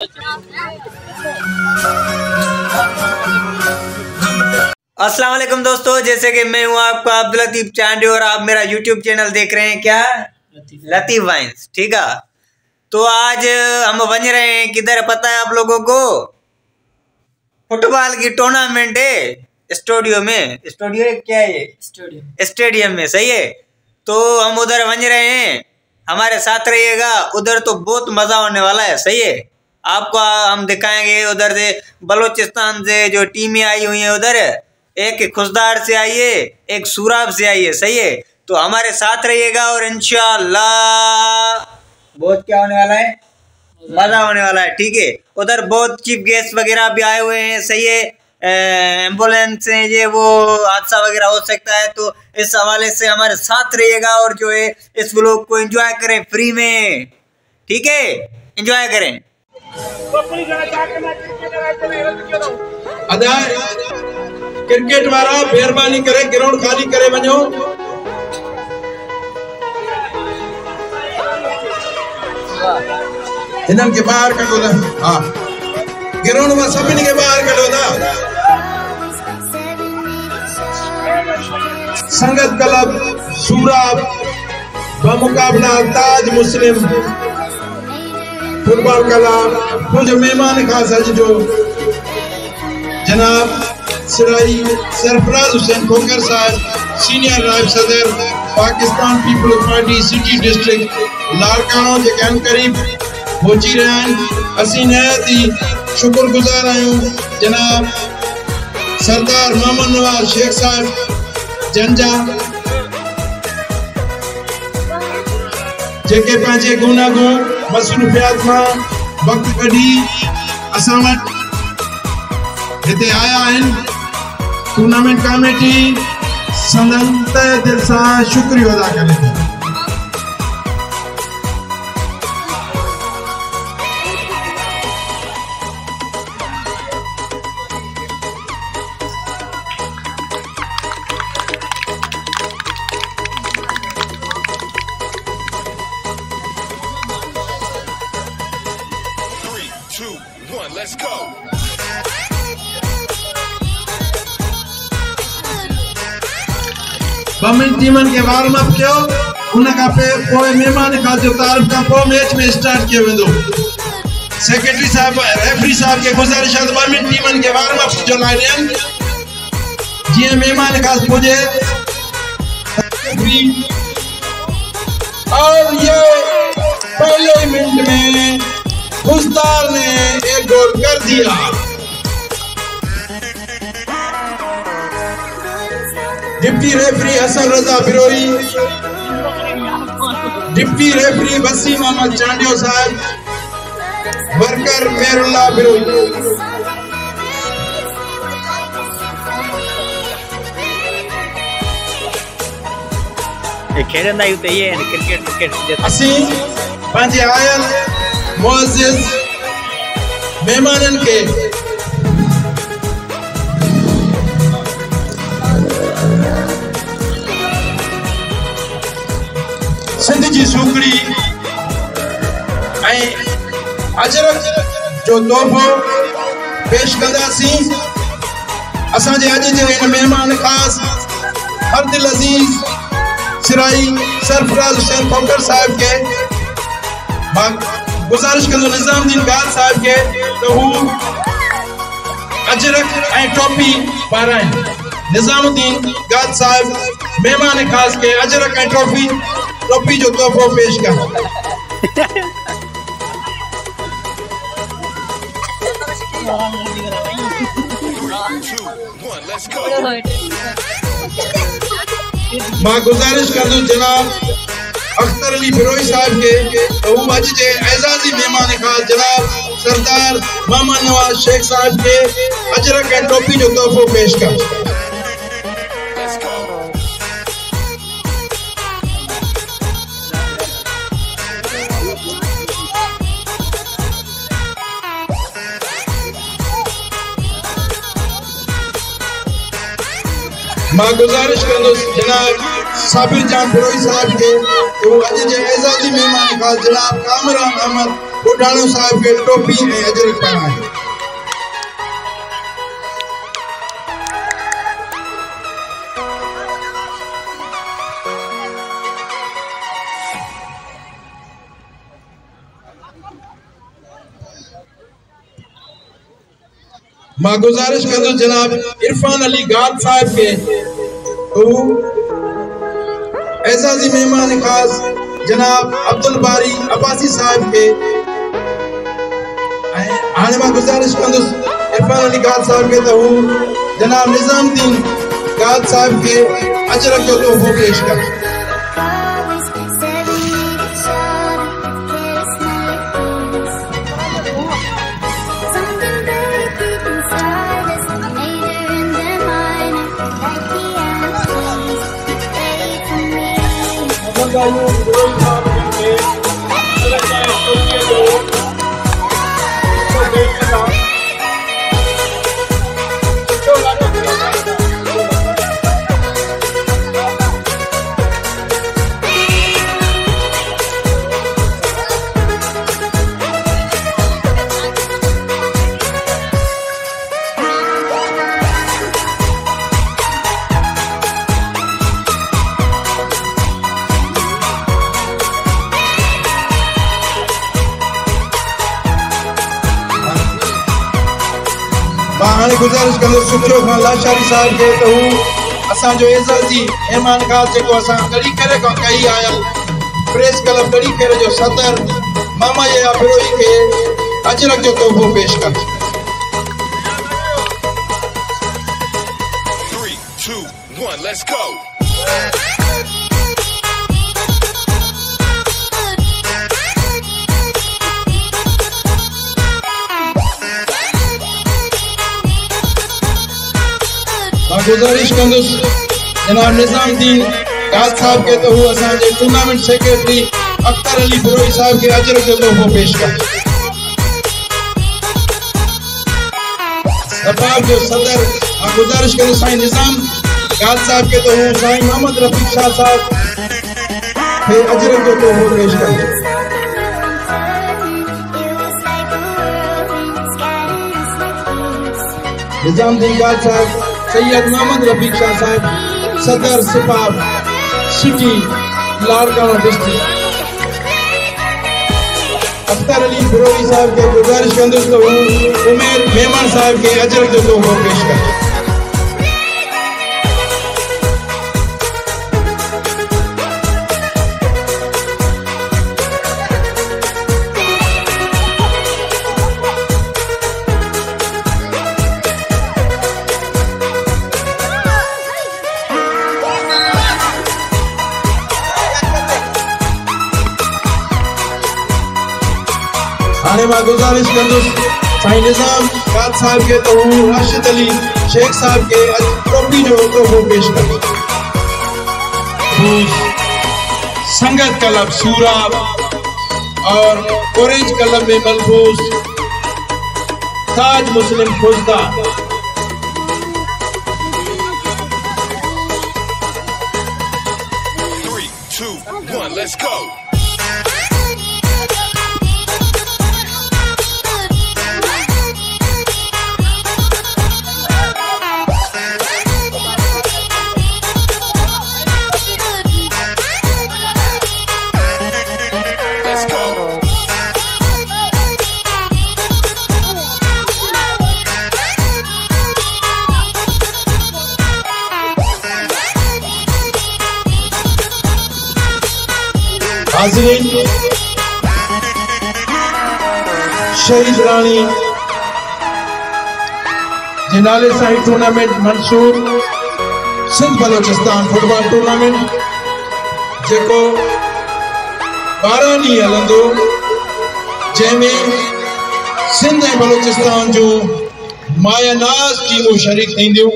अस्सलाम वालेकुम दोस्तों, जैसे कि मैं हूं आपका अब्दुल लतीफ चांडी और आप मेरा यूट्यूब चैनल देख रहे हैं। क्या लतीफ वाइन्स, ठीक है। तो आज हम बन रहे हैं किधर पता है आप लोगों को? फुटबॉल की टूर्नामेंट है स्टूडियो में। स्टूडियो क्या है? स्टेडियम में, सही है। तो हम उधर बन रहे हैं, हमारे साथ रहिएगा। उधर तो बहुत मजा होने वाला है, सही है। आपको हम दिखाएंगे उधर से बलोचिस्तान से जो टीमें आई हुई हैं। उधर एक खुशदार से आई है, एक सूराब से आई है, सही है। तो हमारे साथ रहिएगा और इंशाअल्लाह बहुत क्या होने वाला है, मजा होने वाला है, ठीक है। उधर बहुत चीफ गेस्ट वगैरह भी आए हुए हैं, सही है। एम्बुलेंस से ये वो हादसा वगैरह हो सकता है, तो इस हवाले से हमारे साथ रहिएगा और जो है इस व्लॉग को एंजॉय करें फ्री में, ठीक है। एंजॉय करें। क्रिकेट वारा मेहरबानी करे ग्राउंड खाली करे वञो। हिनन के बाहर कढो था। हाँ, ग्राउंड में सभिनी के बाहर कढो था। संगत क्लब सूराब बमुकाबला ताज मुस्लिम फुटबॉल क्लब। मुझे मेहमान खास अज जो जनाब सिराई सरफराज हुसैन खोकर साहब, सीनियर नायब सदर Pakistan Peoples Party city district Larkano जे अन करीब पहुंची रहे हैं। असी नहायत ही शुक्रगुजार आहियूं जनाब सरदार मोहम्मद नवाज शेख साहब जंजा, जेके पंहिंजे गुनागो मसरूफियात मां वक्त कढी असां वटि हिते आया आहिनि। टूर्नामेंट कमेटी संदन तहे दिल सां शुक्रिया अदा करे थी। Let's go. बमिन टीमन के वार्म अप कियो, उनका पोइ मेहमान खास जो तारीफ का पोइ मैच में स्टार्ट कियो वेंदो। सेक्रेटरी साहब रेफरी साहब के गुजारिश है बमिन टीमन के वार्म अप जो लाइ ॾियनि जीअं मेहमान खास पुजे। और ये पहले मिनट में खुशदार ने एक गोल कर दिया। Deputy referee Hasan Raza बिरोई, deputy referee Wasim Ahmad Chandio साहब, वर्कर मेरुल्ला बिरोई। खेलंदा आहियूं त इहे क्रिकेट असी पंहिंजे आयल मुअज़्ज़िज़ मेहमाननि के सिंध जी सूखड़ी ऐं अजरक जो तोहफ़ो पेश कंदासीं। असांजे अॼु जे हिन महिमान ख़ासि हरदिल अज़ीज़ सिराई सरफराज हुसैन खोकर साहब के मां गुजारिश कंदो निज़ामुद्दीन गाल साहब के तो हू अजरक ऐं टोपी पाराइनि। निज़ामुद्दीन गाल साहब मेहमान ख़ास के अजरक ऐं टोपी जो तोहफ़ो पेश कर। मां गुजारिश कंदो जनाब अख्तर अली बिरोई साहब के तो हू अज जे एजाजी मेहमान खास जनाब सरदार मोहम्मद नवाज शेख साहब के अजरक ऐं टोपी जो तोहफ़ो पेश कर। मां गुजारिश कंदो जनाब साबिर जान बिरोई साहब के तो अज जे एजाजी मेहमान खास जनाब कामरान अहमद बुढ़ाणो साहब के टोपी ऐं अजरक पाराए। मां गुजारिश कंदो जनाब इरफान अली गाद साहब के तो एजाजी मेहमान खास जनाब अब्दुल बारी अब्बासी साहब के हाने मां गुजारिश कंदो इरफान अली गाद साहब के तो जनाब निजामुद्दीन गाद साहब के अजरक जो तोहफो पेश कर। हाणे गुजारिश कंदो सुखियो खान लाशारी साहब के तो असा जो एजाजी मेहमान खास जेको असा कड़ी करे को कई आयल प्रेस क्लब कड़ी करे जो सदर मामा या बिरोई के अजरक जो तोहफो पेश कर। 3, 2, 1, let's go. गुजारिश कंदुस जनाब निजामुद्दीन गाद साहब के तो असा जे टूर्नामेंट सेक्रेटरी अख्तर अली बिरोई साहब के अजरक जो तोहफो पेश कर। सबाब जो सदर गुजारिश कंदो साईं निजाम गाद साहब के तो साईं मोहम्मद रफीक शाह साहब के अजरक जो तोहफो पेश कर। निजामुद्दीन गाद साहब सैयद मोहम्मद रफीक शाह साहब सदर सिपाह सिटी लाड़काना डिस्ट्रिक्ट अख्तर अली बिरोई साहब के गुजारिश कंदुस तो उमेर मेहमान साहब के अजरक जो तोहफो पेश कर। हाणे मां गुजारिश कंदुस साईं निजाम गाद साहब के तो राशिद अली शेख साहब के टोपी जो तोहफो पेश कर। संगत क्लब सूराब और ऑरेंज क्लब में मलबूस ताज मुस्लिम खुजदा Let's go. हाज़रीन शहीद रानी जे नाले सां tournament Mansoor Sindh Balochistan football tournament जेको 12 ॾींहं हलंदो जंहिंमें सिंध ऐं बलोचिस्तान जूं मायानाज़ टीमूं शरीक थींदियूं।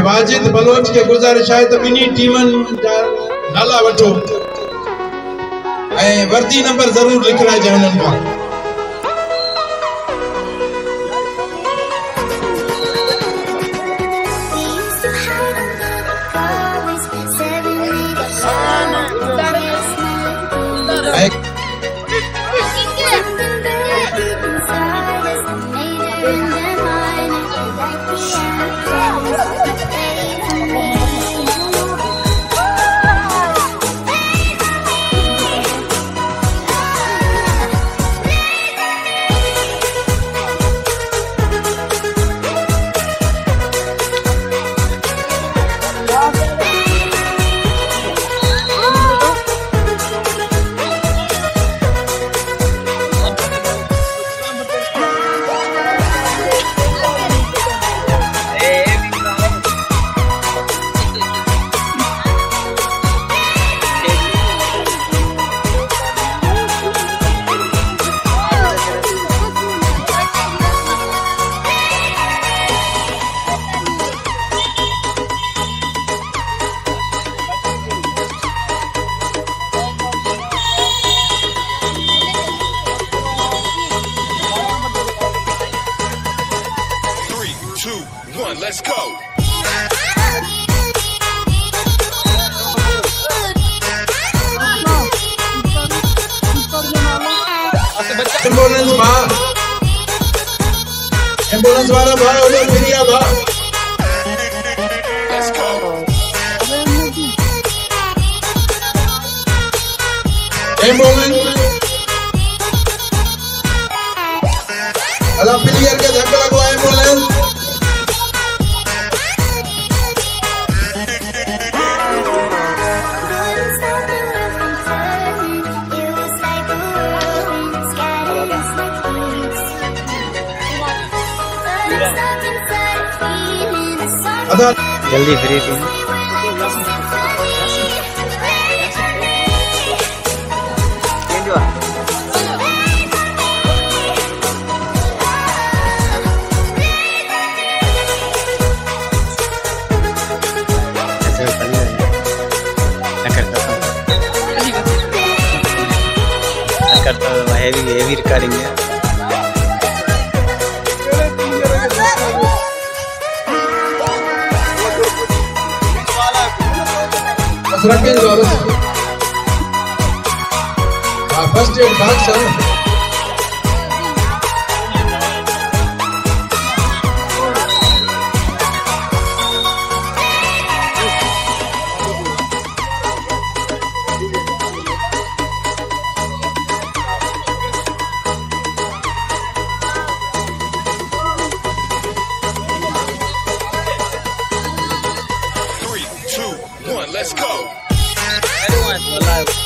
वाजिद बलोच के गुजारिश है तो बिनी टीमन नाला वठो वर्दी नंबर जरूर लिखराए जानन का। They used to hide ambulance वाला भाई उधर फिरिया भा Let's go. एम्बुलेंस अल्लाह फिलियर के धक्का लगवा एम्बुलेंस जल्दी फ्री थी करता हेवी रिकॉर्डिंग है फर्स्ट एड भाग sir Three, two, one, let's go. Everyone's alive.